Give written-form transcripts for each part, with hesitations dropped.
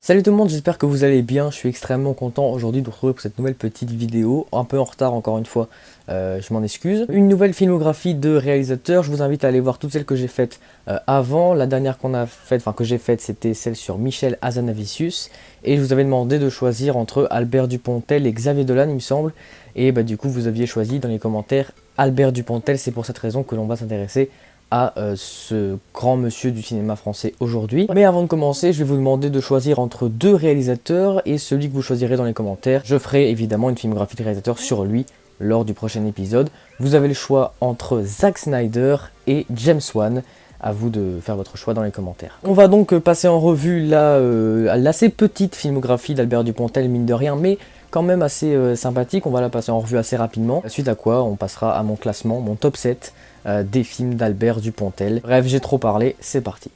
Salut tout le monde, j'espère que vous allez bien. Je suis extrêmement content aujourd'hui de vous retrouver pour cette nouvelle petite vidéo. Un peu en retard encore une fois, je m'en excuse. Une nouvelle filmographie de réalisateurs. Je vous invite à aller voir toutes celles que j'ai faites avant. La dernière qu'on a faite, que j'ai faite, c'était celle sur Michel Hazanavicius. Et je vous avais demandé de choisir entre Albert Dupontel et Xavier Dolan, il me semble. Et du coup, vous aviez choisi dans les commentaires Albert Dupontel. C'est pour cette raison que l'on va s'intéresser à ce grand monsieur du cinéma français aujourd'hui. Mais avant de commencer, je vais vous demander de choisir entre deux réalisateurs et celui que vous choisirez dans les commentaires, je ferai évidemment une filmographie de réalisateur sur lui lors du prochain épisode. Vous avez le choix entre Zack Snyder et James Wan. À vous de faire votre choix dans les commentaires. On va donc passer en revue l'assez petite filmographie d'Albert Dupontel, mine de rien, mais quand même assez sympathique. On va la passer en revue assez rapidement. Suite à quoi, on passera à mon classement, mon top 7 des films d'Albert Dupontel. Bref, j'ai trop parlé, c'est parti.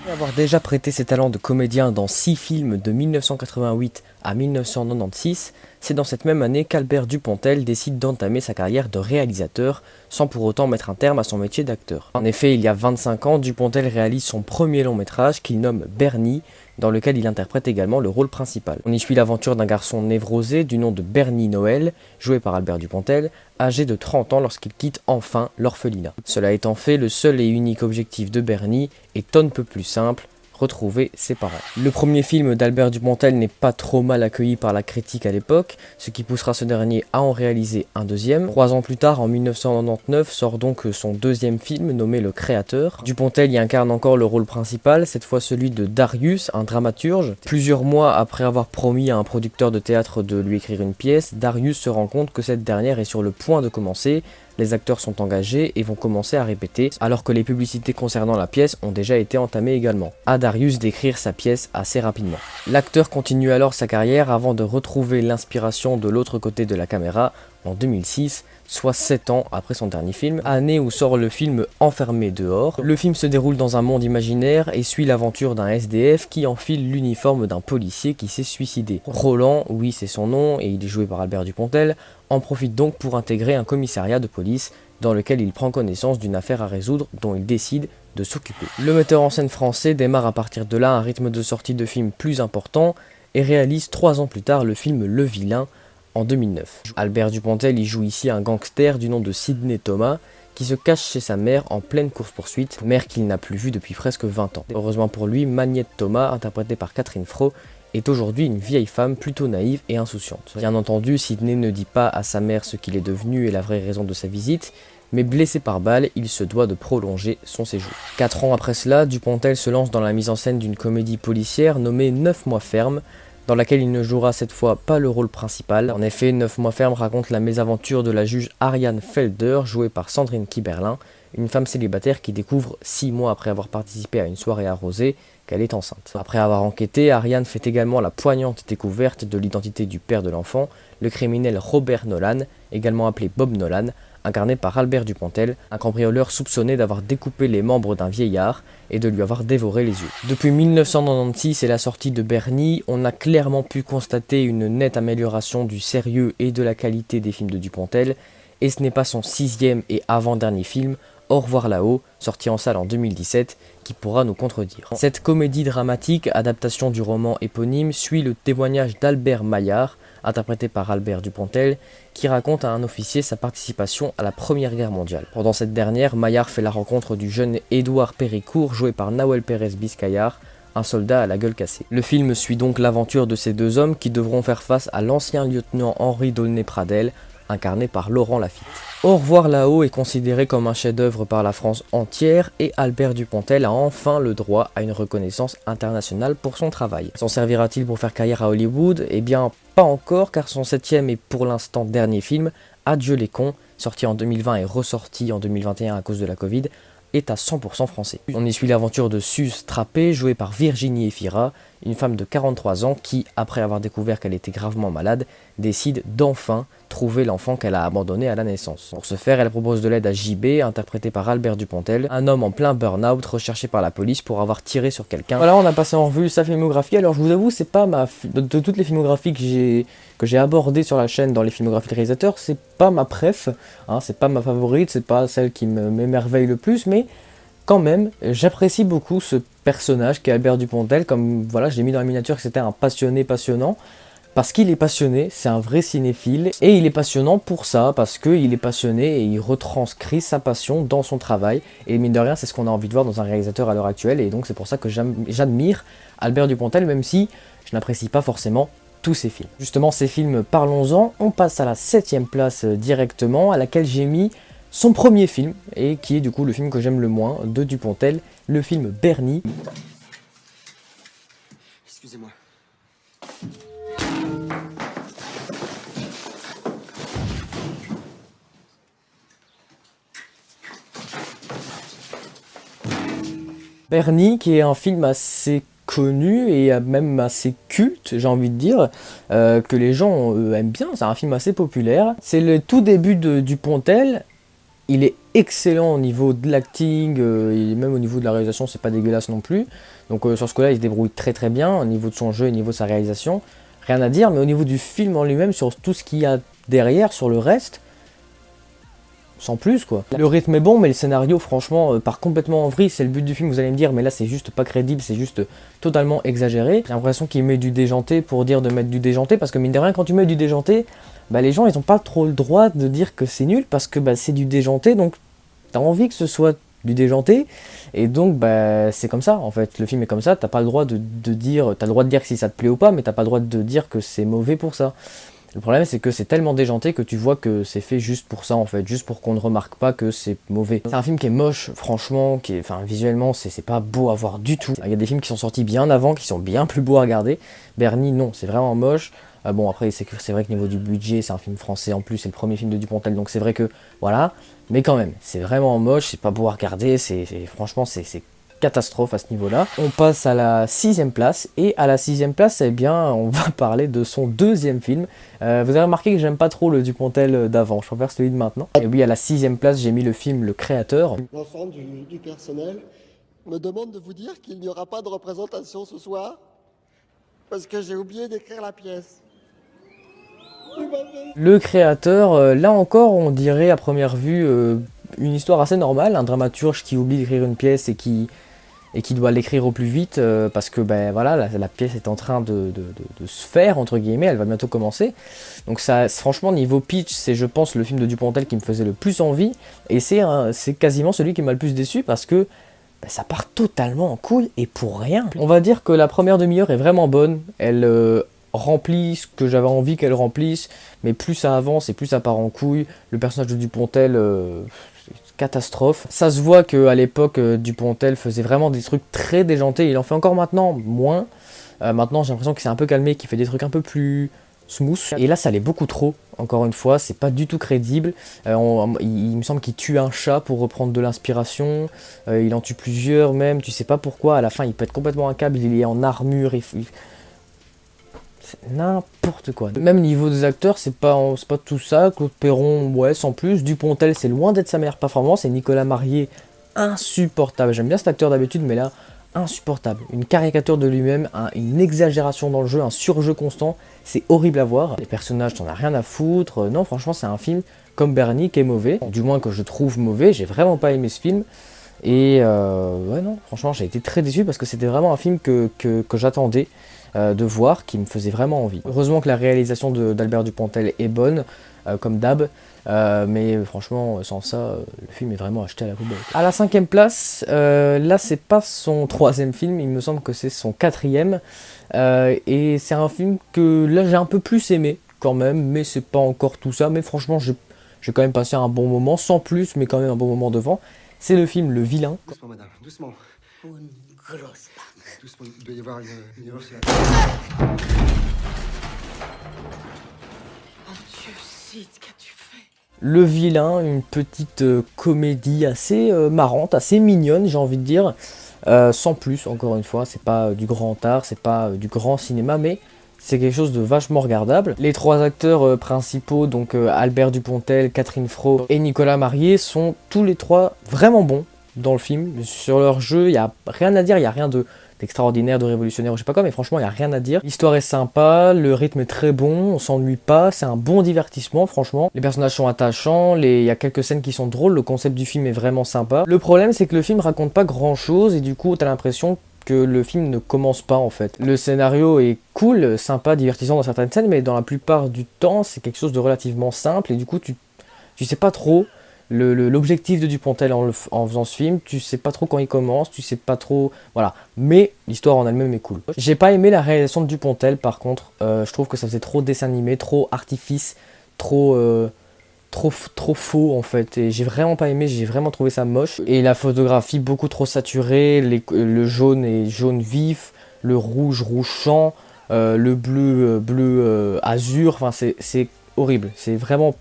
Après avoir déjà prêté ses talents de comédien dans 6 films de 1988 à 1996, c'est dans cette même année qu'Albert Dupontel décide d'entamer sa carrière de réalisateur sans pour autant mettre un terme à son métier d'acteur. En effet, il y a 25 ans, Dupontel réalise son premier long métrage qu'il nomme Bernie, dans lequel il interprète également le rôle principal. On y suit l'aventure d'un garçon névrosé du nom de Bernie Noël, joué par Albert Dupontel, âgé de 30 ans lorsqu'il quitte enfin l'orphelinat. Cela étant fait, le seul et unique objectif de Bernie est on ne peut plus simple, retrouver ses parents. Le premier film d'Albert Dupontel n'est pas trop mal accueilli par la critique à l'époque, ce qui poussera ce dernier à en réaliser un deuxième. 3 ans plus tard, en 1999, sort donc son deuxième film nommé Le Créateur. Dupontel y incarne encore le rôle principal, cette fois celui de Darius, un dramaturge. Plusieurs mois après avoir promis à un producteur de théâtre de lui écrire une pièce, Darius se rend compte que cette dernière est sur le point de commencer. Les acteurs sont engagés et vont commencer à répéter, alors que les publicités concernant la pièce ont déjà été entamées également. À Darius d'écrire sa pièce assez rapidement. L'acteur continue alors sa carrière avant de retrouver l'inspiration de l'autre côté de la caméra en 2006, soit 7 ans après son dernier film, année où sort le film Enfermé dehors. Le film se déroule dans un monde imaginaire et suit l'aventure d'un SDF qui enfile l'uniforme d'un policier qui s'est suicidé. Roland, oui c'est son nom et il est joué par Albert Dupontel, en profite donc pour intégrer un commissariat de police dans lequel il prend connaissance d'une affaire à résoudre dont il décide de s'occuper. Le metteur en scène français démarre à partir de là un rythme de sortie de film plus important et réalise 3 ans plus tard le film Le Vilain en 2009. Albert Dupontel y joue ici un gangster du nom de Sidney Thomas qui se cache chez sa mère en pleine course-poursuite, mère qu'il n'a plus vue depuis presque 20 ans. Heureusement pour lui, Magnette Thomas, interprétée par Catherine Fro, est aujourd'hui une vieille femme plutôt naïve et insouciante. Bien entendu, Sidney ne dit pas à sa mère ce qu'il est devenu et la vraie raison de sa visite, mais blessé par balle, il se doit de prolonger son séjour. 4 ans après cela, Dupontel se lance dans la mise en scène d'une comédie policière nommée 9 mois ferme, dans laquelle il ne jouera cette fois pas le rôle principal. En effet, 9 mois ferme raconte la mésaventure de la juge Ariane Felder, jouée par Sandrine Kiberlin, une femme célibataire qui découvre 6 mois après avoir participé à une soirée arrosée qu'elle est enceinte. Après avoir enquêté, Ariane fait également la poignante découverte de l'identité du père de l'enfant, le criminel Robert Nolan, également appelé Bob Nolan, incarné par Albert Dupontel, un cambrioleur soupçonné d'avoir découpé les membres d'un vieillard et de lui avoir dévoré les yeux. Depuis 1996 et la sortie de Bernie, on a clairement pu constater une nette amélioration du sérieux et de la qualité des films de Dupontel, et ce n'est pas son 6e et avant-dernier film, Au revoir là-haut, sorti en salle en 2017, qui pourra nous contredire. Cette comédie dramatique, adaptation du roman éponyme, suit le témoignage d'Albert Maillard, interprété par Albert Dupontel, qui raconte à un officier sa participation à la Première Guerre mondiale. Pendant cette dernière, Maillard fait la rencontre du jeune Édouard Péricourt, joué par Nahuel Pérez Biscayar, un soldat à la gueule cassée. Le film suit donc l'aventure de ces deux hommes qui devront faire face à l'ancien lieutenant Henri D'aulnay-Pradel, incarné par Laurent Lafitte. Au revoir là-haut est considéré comme un chef-d'œuvre par la France entière et Albert Dupontel a enfin le droit à une reconnaissance internationale pour son travail. S'en servira-t-il pour faire carrière à Hollywood? Eh bien, pas encore, car son 7e et pour l'instant dernier film, Adieu les cons, sorti en 2020 et ressorti en 2021 à cause de la Covid, est à 100% français. On y suit l'aventure de Suze Trappé, jouée par Virginie Efira, une femme de 43 ans qui, après avoir découvert qu'elle était gravement malade, décide d'enfin trouver l'enfant qu'elle a abandonné à la naissance. Pour ce faire, elle propose de l'aide à JB, interprété par Albert Dupontel, un homme en plein burn-out recherché par la police pour avoir tiré sur quelqu'un. Voilà, on a passé en revue sa filmographie. Alors je vous avoue, c'est pas de toutes les filmographies que j'ai abordées sur la chaîne dans les filmographies de réalisateurs, c'est pas ma préf, hein, c'est pas ma favorite, c'est pas celle qui m'émerveille le plus, mais quand même, j'apprécie beaucoup ce personnage qui est Albert Dupontel. Comme voilà, je l'ai mis dans la miniature que c'était un passionné passionnant. Parce qu'il est passionné, c'est un vrai cinéphile, et il est passionnant pour ça, parce qu'il est passionné et il retranscrit sa passion dans son travail, et mine de rien, c'est ce qu'on a envie de voir dans un réalisateur à l'heure actuelle, et donc c'est pour ça que j'admire Albert Dupontel, même si je n'apprécie pas forcément tous ses films. Justement, ces films, parlons-en, on passe à la 7ème place directement, à laquelle j'ai mis son premier film, et qui est du coup le film que j'aime le moins de Dupontel, le film Bernie. Excusez-moi. Bernie, qui est un film assez connu et même assez culte, j'ai envie de dire, que les gens aiment bien, c'est un film assez populaire. C'est le tout début de Dupontel, il est excellent au niveau de l'acting, et même au niveau de la réalisation, c'est pas dégueulasse non plus. Donc sur ce coup-là, il se débrouille très très bien, au niveau de son jeu et au niveau de sa réalisation, rien à dire, mais au niveau du film en lui-même, sur tout ce qu'il y a derrière, sur le reste, sans plus quoi. Le rythme est bon, mais le scénario franchement part complètement en vrille. C'est le but du film, vous allez me dire, mais là c'est juste pas crédible, c'est juste totalement exagéré. J'ai l'impression qu'il met du déjanté pour dire de mettre du déjanté, parce que mine de rien, quand tu mets du déjanté, bah, les gens ils ont pas trop le droit de dire que c'est nul, parce que bah, c'est du déjanté, donc t'as envie que ce soit du déjanté, et donc bah, c'est comme ça en fait. Le film est comme ça, t'as pas le droit de dire, t'as le droit de dire si ça te plaît ou pas, mais t'as pas le droit de dire que c'est mauvais pour ça. Le problème, c'est que c'est tellement déjanté que tu vois que c'est fait juste pour ça, en fait, juste pour qu'on ne remarque pas que c'est mauvais. C'est un film qui est moche, franchement, enfin, visuellement, c'est pas beau à voir du tout. Il y a des films qui sont sortis bien avant, qui sont bien plus beaux à regarder. Bernie, non, c'est vraiment moche. Bon, après, c'est vrai que niveau du budget, c'est un film français en plus, c'est le premier film de Dupontel, donc c'est vrai que, voilà. Mais quand même, c'est vraiment moche, c'est pas beau à regarder, franchement, c'est catastrophe à ce niveau-là. On passe à la 6ème place, et à la 6ème place, eh bien, on va parler de son deuxième film. Vous avez remarqué que j'aime pas trop le Dupontel d'avant, je préfère celui de maintenant. Et oui, à la 6ème place, j'ai mis le film Le Créateur. L'ensemble du personnel me demande de vous dire qu'il n'y aura pas de représentation ce soir, parce que j'ai oublié d'écrire la pièce. Le Créateur, là encore, on dirait à première vue une histoire assez normale, un dramaturge qui oublie d'écrire une pièce et qui doit l'écrire au plus vite parce que ben voilà, la pièce est en train de se faire entre guillemets, elle va bientôt commencer. Donc ça, franchement, niveau pitch, c'est je pense le film de Dupontel qui me faisait le plus envie, et c'est quasiment celui qui m'a le plus déçu parce que ben, ça part totalement en couille et pour rien. On va dire que la première demi-heure est vraiment bonne, elle remplit ce que j'avais envie qu'elle remplisse, mais plus ça avance et plus ça part en couille. Le personnage de Dupontel, catastrophe. Ça se voit qu'à l'époque, Dupontel faisait vraiment des trucs très déjantés, il en fait encore maintenant, moins. Maintenant j'ai l'impression qu'il s'est un peu calmé, qu'il fait des trucs un peu plus smooth. Et là ça l'est beaucoup trop, encore une fois, c'est pas du tout crédible. Il me semble qu'il tue un chat pour reprendre de l'inspiration, il en tue plusieurs même, tu sais pas pourquoi, à la fin il pète complètement un câble, il est en armure, c'est n'importe quoi. Même niveau des acteurs, c'est pas tout ça. Claude Perron, ouais, sans plus. Dupontel, c'est loin d'être sa meilleure performance. Et Nicolas Marié, insupportable. J'aime bien cet acteur d'habitude, mais là, insupportable. Une caricature de lui-même, une exagération dans le jeu, un surjeu constant. C'est horrible à voir. Les personnages, t'en as rien à foutre. Non, franchement, c'est un film comme Bernie qui est mauvais. Du moins que je trouve mauvais. J'ai vraiment pas aimé ce film. Et ouais, non, franchement, j'ai été très déçu parce que c'était vraiment un film que j'attendais de voir, qui me faisait vraiment envie. Heureusement que la réalisation d'Albert Dupontel est bonne, comme d'hab, mais franchement, sans ça, le film est vraiment acheté à la poubelle. À la 5ème place, là c'est pas son 3ème film, il me semble que c'est son 4ème, et c'est un film que là j'ai un peu plus aimé quand même, mais c'est pas encore tout ça, mais franchement j'ai quand même passé un bon moment, sans plus, mais quand même un bon moment devant. C'est le film Le Vilain. Doucement, madame, doucement. Une grosse pack. Doucement, il doit y avoir une erreur. Mon Dieu, Sid, qu'as-tu fait? Le Vilain, une petite comédie assez marrante, assez mignonne, j'ai envie de dire. Sans plus, encore une fois, c'est pas du grand art, c'est pas du grand cinéma, mais c'est quelque chose de vachement regardable. Les trois acteurs principaux, donc Albert Dupontel, Catherine Fro et Nicolas Marié, sont tous les trois vraiment bons dans le film. Sur leur jeu, il n'y a rien à dire, il n'y a rien d'extraordinaire, de révolutionnaire, ou je sais pas quoi, mais franchement, il n'y a rien à dire. L'histoire est sympa, le rythme est très bon, on s'ennuie pas, c'est un bon divertissement, franchement. Les personnages sont attachants, il y a quelques scènes qui sont drôles, le concept du film est vraiment sympa. Le problème, c'est que le film raconte pas grand chose, et du coup, t'as l'impression que le film ne commence pas en fait. Le scénario est cool, sympa, divertissant dans certaines scènes, mais dans la plupart du temps, c'est quelque chose de relativement simple et du coup, tu sais pas trop l'objectif de Dupontel en faisant ce film, tu sais pas trop quand il commence, tu sais pas trop... Voilà. Mais l'histoire en elle-même est cool. J'ai pas aimé la réalisation de Dupontel par contre, je trouve que ça faisait trop dessin animé, trop artifice, trop faux en fait, et j'ai vraiment pas aimé, j'ai vraiment trouvé ça moche. Et la photographie beaucoup trop saturée, le jaune est jaune vif, le rouge champ, le bleu azur, enfin c'est horrible, c'est vraiment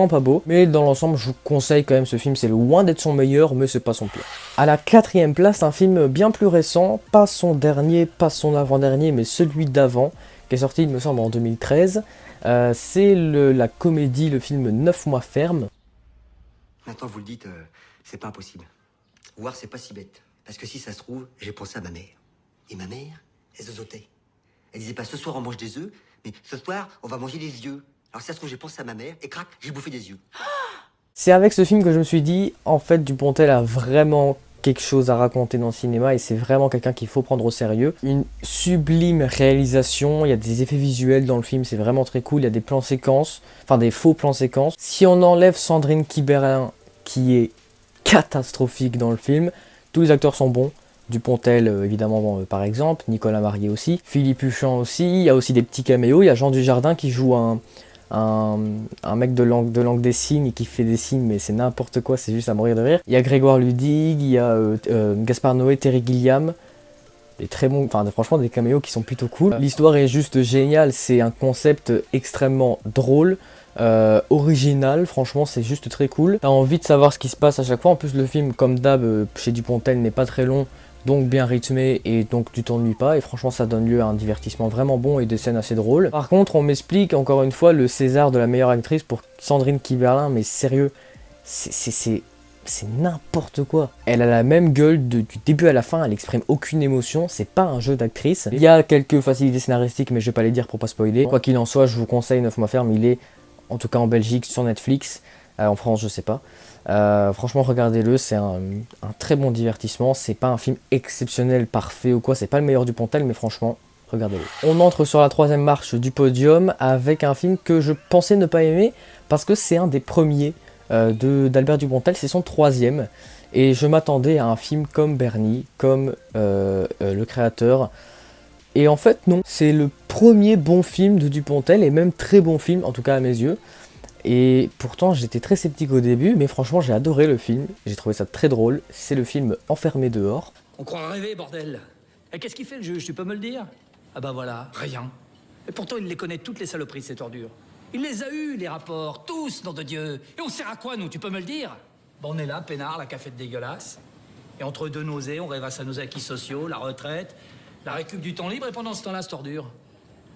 pas beau. Mais dans l'ensemble, je vous conseille quand même ce film, c'est loin d'être son meilleur, mais c'est pas son pire. À la 4e place, un film bien plus récent, pas son dernier, pas son avant-dernier, mais celui d'avant, qui est sorti il me semble en 2013. C'est la comédie, le film 9 mois ferme. Maintenant, vous le dites, c'est pas impossible. Voir, c'est pas si bête. Parce que si ça se trouve, j'ai pensé à ma mère. Et ma mère, elle zozotait. Elle disait pas ce soir on mange des œufs, mais ce soir on va manger des yeux. Alors si ça se trouve, j'ai pensé à ma mère et crac, j'ai bouffé des yeux. C'est avec ce film que je me suis dit, en fait, Dupontel a vraiment quelque chose à raconter dans le cinéma et c'est vraiment quelqu'un qu'il faut prendre au sérieux. Une sublime réalisation, il y a des effets visuels dans le film, c'est vraiment très cool, il y a des plans séquences, enfin des faux plans séquences. Si on enlève Sandrine Kiberlin, qui est catastrophique dans le film, tous les acteurs sont bons. Dupontel évidemment par exemple, Nicolas Marié aussi, Philippe Huchon aussi, il y a aussi des petits caméos, il y a Jean Dujardin qui joue un mec de langue des signes qui fait des signes, mais c'est n'importe quoi, c'est juste à mourir de rire. Il y a Grégoire Ludig, il y a Gaspard Noé, Terry Gilliam, des très bons, enfin franchement des caméos qui sont plutôt cool. L'histoire est juste géniale, c'est un concept extrêmement drôle, original, franchement c'est juste très cool. T'as envie de savoir ce qui se passe à chaque fois, en plus le film comme d'hab chez Dupontel n'est pas très long, donc bien rythmé et donc tu t'ennuies pas et franchement ça donne lieu à un divertissement vraiment bon et des scènes assez drôles. Par contre on m'explique encore une fois le César de la meilleure actrice pour Sandrine Kiberlin, mais sérieux, c'est n'importe quoi. Elle a la même gueule du début à la fin, elle exprime aucune émotion, c'est pas un jeu d'actrice. Il y a quelques facilités scénaristiques mais je vais pas les dire pour pas spoiler. Quoi qu'il en soit, je vous conseille 9 mois ferme, il est en tout cas en Belgique sur Netflix, en France je sais pas. Franchement regardez-le, c'est un très bon divertissement, c'est pas un film exceptionnel, parfait ou quoi, c'est pas le meilleur Dupontel, mais franchement regardez-le. On entre sur la 3e marche du podium avec un film que je pensais ne pas aimer parce que c'est un des premiers d'Albert Dupontel, c'est son 3e et je m'attendais à un film comme Bernie, comme le créateur, et en fait non, c'est le premier bon film de Dupontel et même très bon film en tout cas à mes yeux. Et pourtant j'étais très sceptique au début, mais franchement j'ai adoré le film, j'ai trouvé ça très drôle. C'est le film Enfermé dehors. On croit rêver, bordel. Et qu'est-ce qu'il fait le juge, tu peux me le dire? Ah bah voilà, rien. Et pourtant il les connaît toutes les saloperies de cette ordure. Il les a eus, les rapports, tous, nom de Dieu. Et on sert à quoi, nous, tu peux me le dire? Bon, on est là, peinard, la cafette dégueulasse. Et entre deux nausées, on rêvasse à nos acquis sociaux, la retraite, la récup du temps libre, et pendant ce temps-là, cette ordure.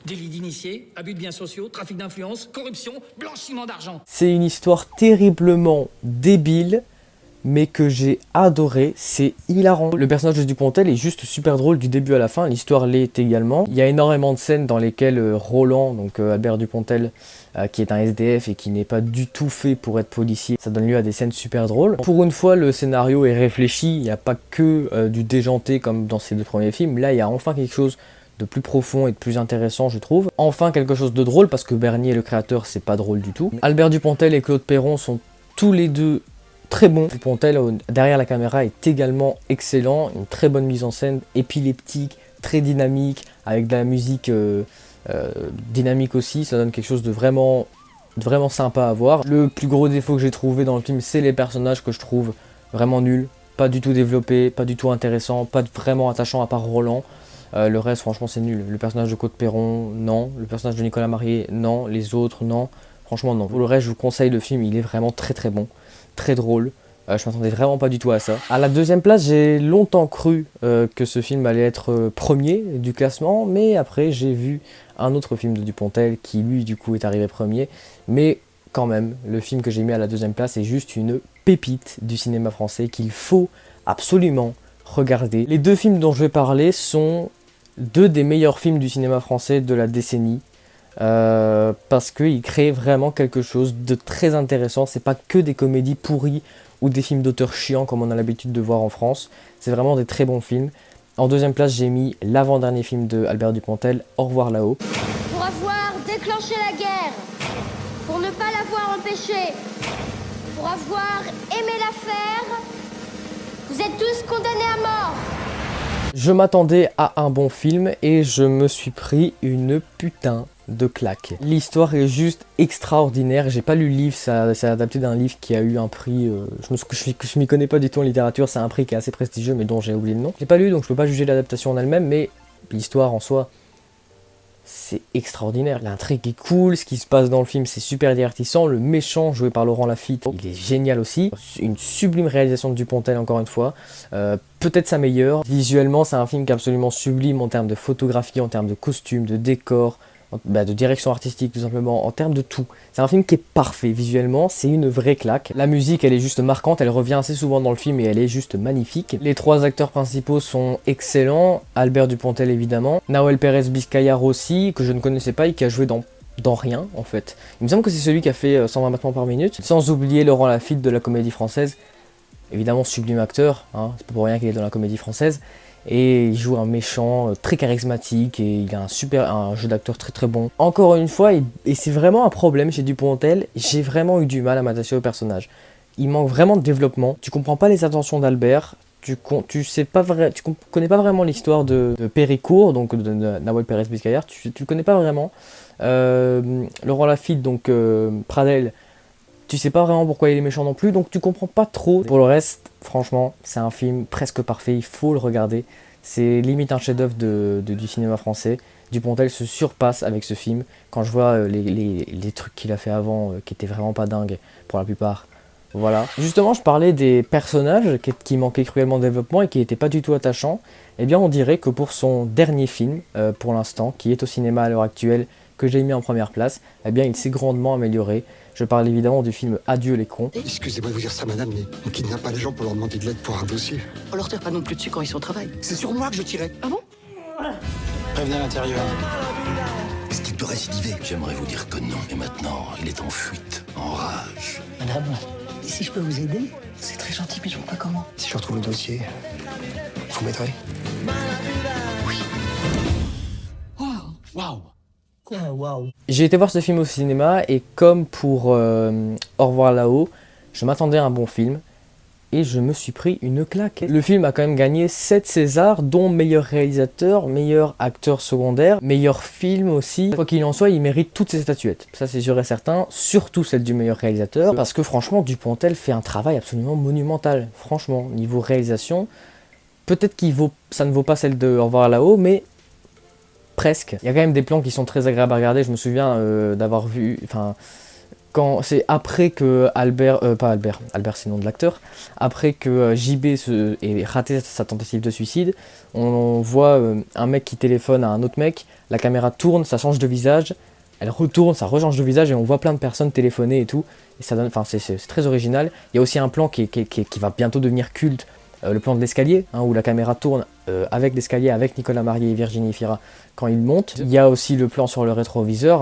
Délit d'initié, abus de biens sociaux, trafic d'influence, corruption, blanchiment d'argent. C'est une histoire terriblement débile, mais que j'ai adoré, c'est hilarant. Le personnage de Dupontel est juste super drôle du début à la fin, l'histoire l'est également. Il y a énormément de scènes dans lesquelles Roland, donc Albert Dupontel, qui est un SDF et qui n'est pas du tout fait pour être policier, ça donne lieu à des scènes super drôles. Pour une fois, le scénario est réfléchi, il n'y a pas que du déjanté comme dans ces deux premiers films, là il y a enfin quelque chose de plus profond et de plus intéressant je trouve. Enfin quelque chose de drôle parce que Bernier le créateur c'est pas drôle du tout. Albert Dupontel et Claude Perron sont tous les deux très bons. Dupontel derrière la caméra est également excellent, une très bonne mise en scène, épileptique, très dynamique, avec de la musique dynamique aussi, ça donne quelque chose de vraiment sympa à voir. Le plus gros défaut que j'ai trouvé dans le film c'est les personnages que je trouve vraiment nuls, pas du tout développés, pas du tout intéressants, pas vraiment attachants à part Roland. Le reste franchement c'est nul. Le personnage de Claude Perron, non. Le personnage de Nicolas Marié, non. Les autres, non. Franchement non. Pour le reste je vous conseille le film, il est vraiment très bon, très drôle. Je m'attendais vraiment pas du tout à ça. À la 2e place, j'ai longtemps cru que ce film allait être premier du classement, mais après j'ai vu un autre film de Dupontel qui lui du coup est arrivé premier. Mais quand même, le film que j'ai mis à la 2e place est juste une pépite du cinéma français qu'il faut absolument regarder. Les deux films dont je vais parler sont deux des meilleurs films du cinéma français de la décennie. Parce qu'ils créent vraiment quelque chose de très intéressant. C'est pas que des comédies pourries ou des films d'auteurs chiants comme on a l'habitude de voir en France. C'est vraiment des très bons films. En deuxième place, j'ai mis l'avant-dernier film de Albert Dupontel, Au revoir là-haut. Pour avoir déclenché la guerre, pour ne pas l'avoir empêchée, pour avoir aimé la faire, vous êtes tous condamnés à mort. Je m'attendais à un bon film et je me suis pris une putain de claque. L'histoire est juste extraordinaire. J'ai pas lu le livre, c'est adapté d'un livre qui a eu un prix. Je m'y connais pas du tout en littérature, c'est un prix qui est assez prestigieux mais dont j'ai oublié le nom. J'ai pas lu donc je peux pas juger l'adaptation en elle-même, mais l'histoire en soi, c'est extraordinaire. L'intrigue est cool, ce qui se passe dans le film c'est super divertissant. Le méchant joué par Laurent Lafitte, il est génial aussi. Une sublime réalisation de Dupontel encore une fois. Peut-être sa meilleure. Visuellement c'est un film qui est absolument sublime en termes de photographie, en termes de costumes, de décors, de direction artistique tout simplement, en termes de tout. C'est un film qui est parfait visuellement, c'est une vraie claque. La musique elle est juste marquante, elle revient assez souvent dans le film et elle est juste magnifique. Les trois acteurs principaux sont excellents, Albert Dupontel évidemment, Nahuel Pérez Biscayar aussi, que je ne connaissais pas et qui a joué dans rien en fait. Il me semble que c'est celui qui a fait 120 battements par minute, sans oublier Laurent Lafitte de la Comédie Française, évidemment sublime acteur, hein, c'est pas pour rien qu'il est dans la Comédie Française. Et il joue un méchant très charismatique et il a un jeu d'acteur très très bon. Encore une fois, et c'est vraiment un problème chez Dupontel, j'ai vraiment eu du mal à m'attacher au personnage. Il manque vraiment de développement, tu comprends pas les intentions d'Albert, tu connais pas vraiment l'histoire de Péricourt, donc de Nahuel Pérez Biscayar, tu le connais pas vraiment. Laurent Lafitte, donc Pradel, tu sais pas vraiment pourquoi il est méchant non plus, donc tu comprends pas trop. Pour le reste, franchement, c'est un film presque parfait, il faut le regarder. C'est limite un chef-d'œuvre du cinéma français. Dupontel se surpasse avec ce film. Quand je vois les trucs qu'il a fait avant, qui étaient vraiment pas dingues pour la plupart. Voilà. Justement, je parlais des personnages qui manquaient cruellement de développement et qui n'étaient pas du tout attachants. Eh bien, on dirait que pour son dernier film, pour l'instant, qui est au cinéma à l'heure actuelle, que j'ai mis en première place, eh bien, il s'est grandement amélioré. Je parle évidemment du film Adieu les cons. Excusez-moi de vous dire ça, madame, mais on kidnappe pas les gens pour leur demander de l'aide pour un dossier. On leur tire pas non plus dessus quand ils sont au travail. C'est sur moi que je tirais. Ah bon? Prévenez à l'intérieur. Est-ce qu'il peut récidiver? J'aimerais vous dire que non. Et maintenant, il est en fuite, en rage. Madame, si je peux vous aider, c'est très gentil, mais je vois pas comment. Si je retrouve le dossier, vous m'aiderez? Waouh. J'ai été voir ce film au cinéma et comme pour Au revoir là-haut, je m'attendais à un bon film et je me suis pris une claque. Le film a quand même gagné 7 Césars, dont meilleur réalisateur, meilleur acteur secondaire, meilleur film aussi. Quoi qu'il en soit, il mérite toutes ces statuettes. Ça c'est sûr et certain, surtout celle du meilleur réalisateur, parce que franchement, Dupontel fait un travail absolument monumental. Franchement, niveau réalisation, peut-être ça ne vaut pas celle de Au revoir là-haut, mais presque. Il y a quand même des plans qui sont très agréables à regarder. Je me souviens d'avoir vu, quand c'est après que Albert c'est le nom de l'acteur, après que JB ait raté sa tentative de suicide, on voit un mec qui téléphone à un autre mec, la caméra tourne, ça change de visage, elle retourne, ça rechange de visage et on voit plein de personnes téléphoner et tout, et ça donne, c'est très original. Il y a aussi un plan qui va bientôt devenir culte, le plan de l'escalier, où la caméra tourne avec l'escalier, avec Nicolas Marié et Virginie Fira quand ils montent. Il y a aussi le plan sur le rétroviseur,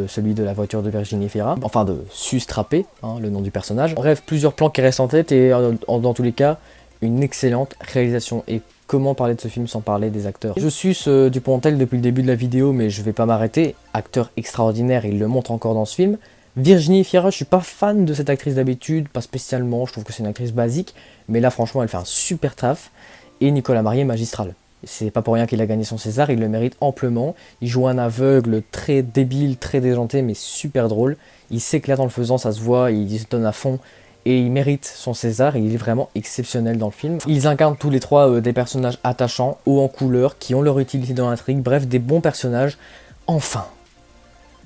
celui de la voiture de Virginie Fira, enfin de Sustrappé, le nom du personnage. Bref, plusieurs plans qui restent en tête et dans tous les cas, une excellente réalisation. Et comment parler de ce film sans parler des acteurs? Je suce Dupontel depuis le début de la vidéo, mais je vais pas m'arrêter. Acteur extraordinaire, il le montre encore dans ce film. Virginie Fira, je suis pas fan de cette actrice d'habitude, pas spécialement, je trouve que c'est une actrice basique, mais là franchement elle fait un super taf. Et Nicolas Marié, magistral. C'est pas pour rien qu'il a gagné son César, il le mérite amplement. Il joue un aveugle très débile, très déjanté, mais super drôle. Il s'éclate en le faisant, ça se voit, il se donne à fond. Et il mérite son César, et il est vraiment exceptionnel dans le film. Ils incarnent tous les trois des personnages attachants, hauts en couleur, qui ont leur utilité dans l'intrigue, bref, des bons personnages. Enfin!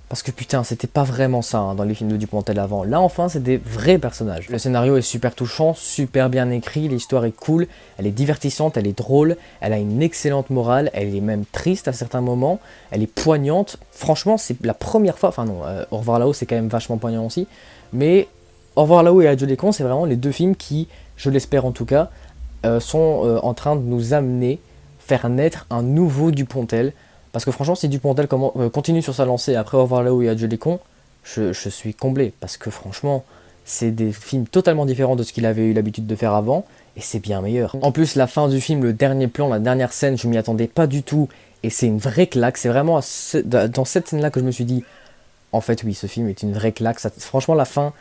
Parce que putain, c'était pas vraiment ça dans les films de Dupontel avant. Là, enfin, c'est des vrais personnages. Le scénario est super touchant, super bien écrit, l'histoire est cool, elle est divertissante, elle est drôle, elle a une excellente morale, elle est même triste à certains moments, elle est poignante. Franchement, c'est la première fois, enfin non, Au revoir là-haut, c'est quand même vachement poignant aussi, mais Au revoir là-haut et Adieu les cons, c'est vraiment les deux films qui, je l'espère en tout cas, sont en train de nous amener, faire naître un nouveau Dupontel. Parce que franchement, si Dupontel continue sur sa lancée après Au revoir là-haut et Adieu les cons, je suis comblé. Parce que franchement, C'est des films totalement différents de ce qu'il avait eu l'habitude de faire avant, et c'est bien meilleur. En plus, la fin du film, le dernier plan, la dernière scène, je m'y attendais pas du tout, et c'est une vraie claque. C'est vraiment dans cette scène-là que je me suis dit, en fait oui, ce film est une vraie claque. Franchement, la fin,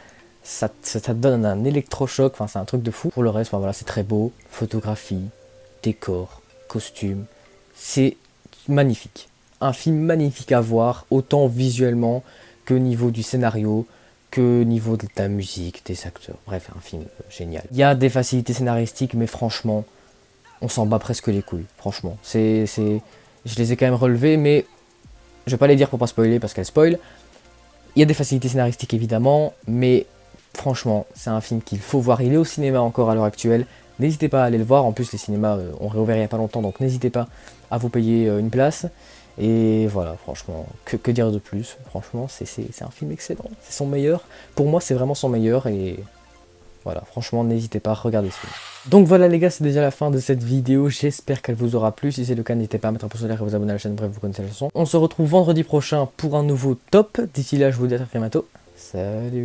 ça te donne un électrochoc, enfin c'est un truc de fou. Pour le reste, voilà, c'est très beau, photographie, décor, costume, c'est magnifique. Un film magnifique à voir, autant visuellement que au niveau du scénario, que au niveau de la musique, des acteurs. Bref, un film génial. Il y a des facilités scénaristiques, mais franchement, on s'en bat presque les couilles. Franchement, je les ai quand même relevées, mais je vais pas les dire pour pas spoiler parce qu'elles spoilent. Il y a des facilités scénaristiques évidemment, mais franchement, c'est un film qu'il faut voir. Il est au cinéma encore à l'heure actuelle. N'hésitez pas à aller le voir. En plus, les cinémas ont réouvert il n'y a pas longtemps, donc n'hésitez pas à vous payer une place. Et voilà, franchement, que dire de plus? Franchement, c'est un film excellent. C'est son meilleur. Pour moi, c'est vraiment son meilleur. Et voilà, franchement, n'hésitez pas à regarder ce film. Donc voilà les gars, c'est déjà la fin de cette vidéo. J'espère qu'elle vous aura plu. Si c'est le cas, n'hésitez pas à mettre un pouce en l'air et vous abonner à la chaîne. Bref, vous connaissez la chanson. On se retrouve vendredi prochain pour un nouveau top. D'ici là, je vous dis à très bientôt. Salut!